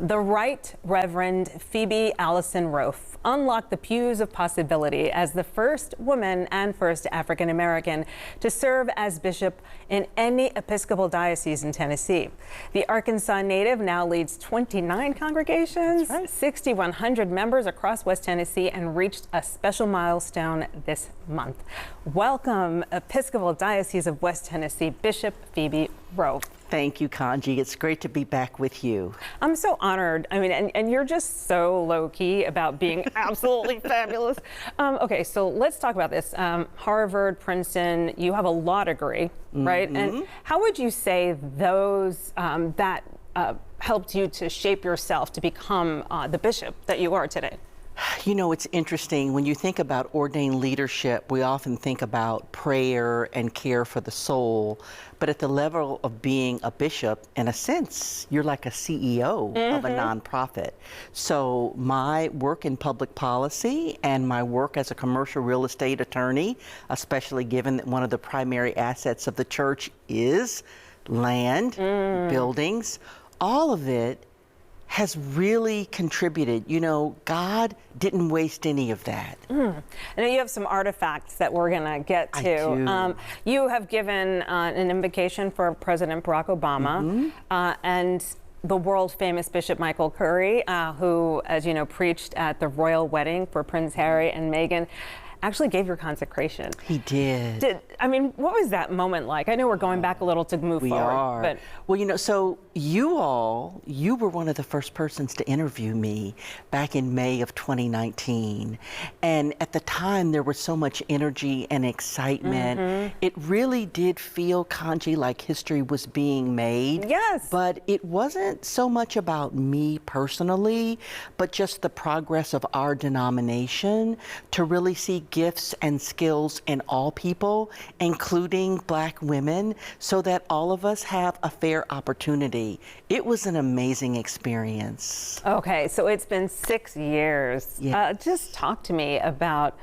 The Right Reverend Phoebe Allison Roaf unlocked the pews of possibility as the first woman and first African American to serve as bishop in any Episcopal diocese in Tennessee. The Arkansas native now leads 29 congregations, 6,100 members across West Tennessee, and reached a special milestone this month. Welcome, Episcopal Diocese of West Tennessee Bishop Phoebe Roaf. Thank you, Kanji. It's great to be back with you. I'm so honored. I mean, and you're just so low-key about being absolutely fabulous. Okay, so let's talk about this. Harvard, Princeton, you have a law degree, right? And how would you say those that helped you to shape yourself to become the bishop that you are today? You know, it's interesting. When you think about ordained leadership, we often think about prayer and care for the soul. But at the level of being a bishop, in a sense, you're like a CEO of a nonprofit. So my work in public policy and my work as a commercial real estate attorney, especially given that one of the primary assets of the church is land, buildings, all of it has really contributed. You know, God didn't waste any of that. I know you have some artifacts that we're gonna get to. I do. You have given an invocation for President Barack Obama and the world famous Bishop Michael Curry, who, as you know, preached at the royal wedding for Prince Harry and Meghan. Actually gave your consecration. He did. I mean, what was that moment like? I know we're going back a little to move forward. We are. But well, you know, so you were one of the first persons to interview me back in May of 2019. And at the time, there was so much energy and excitement. It really did feel, Kanji, like history was being made. Yes. But it wasn't so much about me personally, but just the progress of our denomination to really see gifts and skills in all people, including Black women, so that all of us have a fair opportunity. It was an amazing experience. Okay, so it's been 6 years. Yeah. Just talk to me about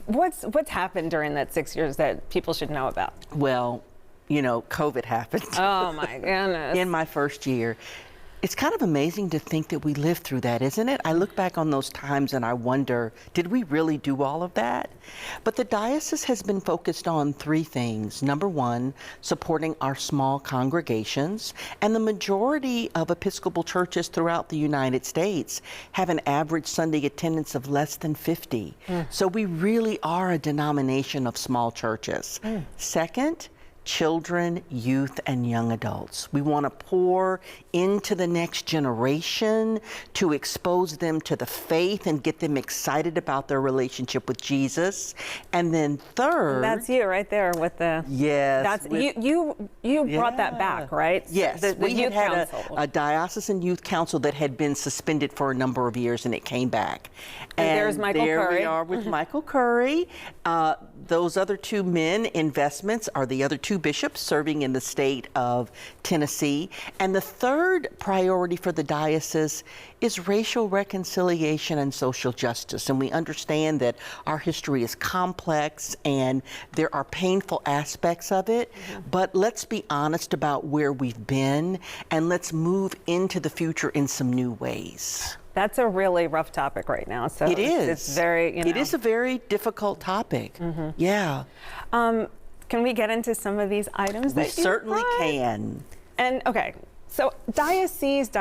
what's happened during that 6 years that people should know about. Well, you know, COVID happened. Oh my goodness. In my first year. It's kind of amazing to think that we lived through that, isn't it? I look back on those times and I wonder, did we really do all of that? But the diocese has been focused on three things. Number one, supporting our small congregations. And the majority of Episcopal churches throughout the United States have an average Sunday attendance of less than 50. So we really are a denomination of small churches. Second, children, youth, and young adults. We want to pour into the next generation to expose them to the faith and get them excited about their relationship with Jesus. And then third, That's you right there with the. yes, That's you brought that back, right? Yes, The we youth had council. a diocesan youth council that had been suspended for a number of years, and it came back. And there's Michael there Curry. we are with Michael Curry. Those other two men investments are the other two bishops serving in the state of Tennessee. And the third priority for the diocese is racial reconciliation and social justice. And we understand that our history is complex and there are painful aspects of it. But let's be honest about where we've been and let's move into the future in some new ways. That's a really rough topic right now. So It is. It's very, you know. It is a very difficult topic. Yeah. Can we get into some of these items We that you certainly brought? can. And okay, so diocese.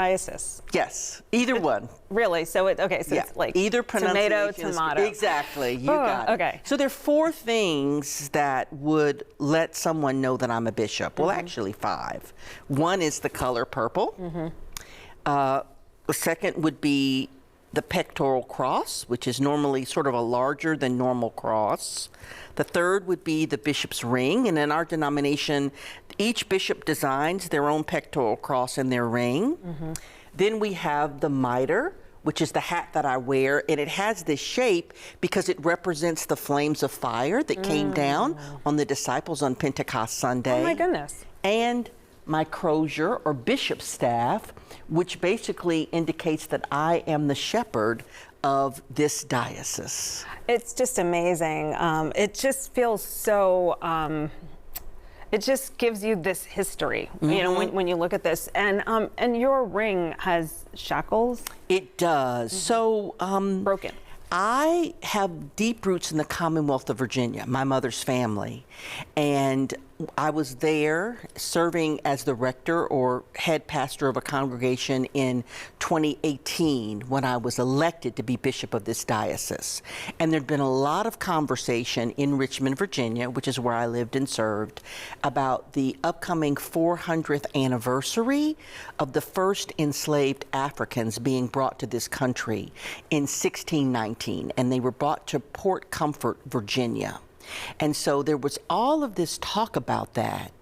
Yes, either one. Really? So it's like either tomato, pronunciation is- tomato. Exactly, you got it. Okay. So there are four things that would let someone know that I'm a bishop. Well, actually five. One is the color purple. The second would be the pectoral cross, which is normally sort of a larger than normal cross. The third would be the bishop's ring, and in our denomination, each bishop designs their own pectoral cross and their ring. Then we have the mitre, which is the hat that I wear, and it has this shape because it represents the flames of fire that came down on the disciples on Pentecost Sunday. Oh my goodness. And my crozier or bishop staff, which basically indicates that I am the shepherd of this diocese. It's just amazing. It just feels so It just gives you this history, you know, when you look at this. And your ring has shackles. It does. So Broken. I have deep roots in the Commonwealth of Virginia, my mother's family. And I was there serving as the rector or head pastor of a congregation in 2018 when I was elected to be bishop of this diocese. And there'd been a lot of conversation in Richmond, Virginia, which is where I lived and served, about the upcoming 400th anniversary of the first enslaved Africans being brought to this country in 1619. And they were brought to Port Comfort, Virginia. And so there was all of this talk about that.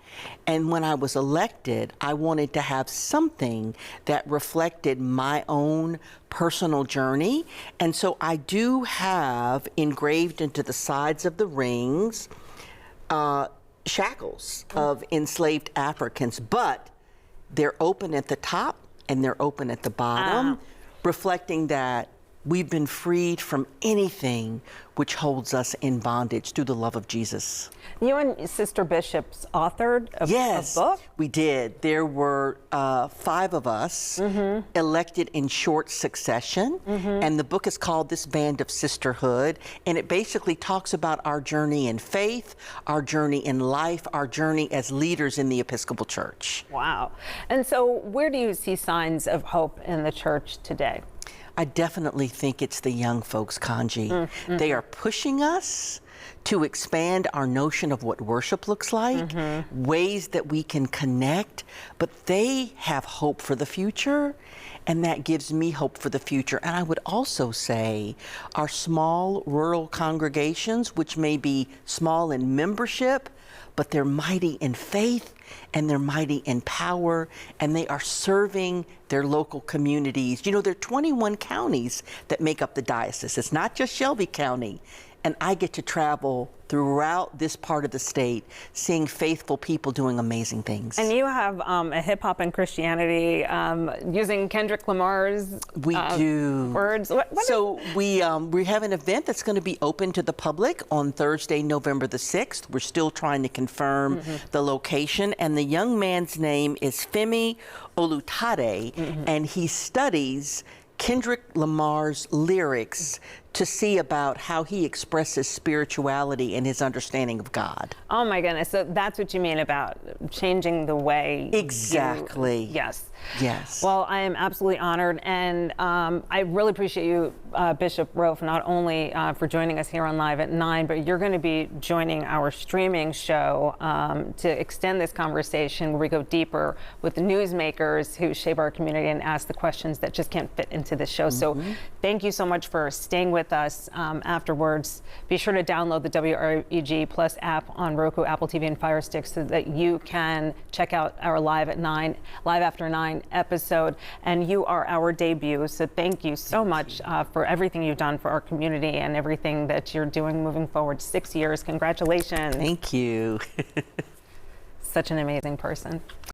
And when I was elected, I wanted to have something that reflected my own personal journey. And so I do have engraved into the sides of the rings shackles of enslaved Africans, but they're open at the top and they're open at the bottom, reflecting that we've been freed from anything which holds us in bondage through the love of Jesus. You and Sister Bishops authored a book? We did. There were 5 of us elected in short succession, and the book is called This Band of Sisterhood, and it basically talks about our journey in faith, our journey in life, our journey as leaders in the Episcopal Church. Wow. And so where do you see signs of hope in the church today? I definitely think it's the young folks, Kanji. They are pushing us to expand our notion of what worship looks like, ways that we can connect, but they have hope for the future, and that gives me hope for the future. And I would also say our small rural congregations, which may be small in membership, but they're mighty in faith and they're mighty in power, and they are serving their local communities. You know, there are 21 counties that make up the diocese. It's not just Shelby County. And I get to travel throughout this part of the state, seeing faithful people doing amazing things. And you have a hip hop and Christianity using Kendrick Lamar's words. We have an event that's going to be open to the public on Thursday, November the 6th. We're still trying to confirm the location. And the young man's name is Femi Olutade, and he studies Kendrick Lamar's lyrics to see about how he expresses spirituality and his understanding of God. Oh my goodness, so that's what you mean about changing the way. Exactly. Yes. Yes. Well, I am absolutely honored, and I really appreciate you, Bishop Roaf, not only for joining us here on Live at 9, but you're going to be joining our streaming show to extend this conversation where we go deeper with the newsmakers who shape our community and ask the questions that just can't fit into this show. So thank you so much for staying with us afterwards. Be sure to download the WREG Plus app on Roku, Apple TV, and Fire Stick so that you can check out our Live After 9 episode. And you are our debut, so thank you so much for everything you've done for our community and everything that you're doing moving forward. 6 years. Congratulations. Thank you. Such an amazing person.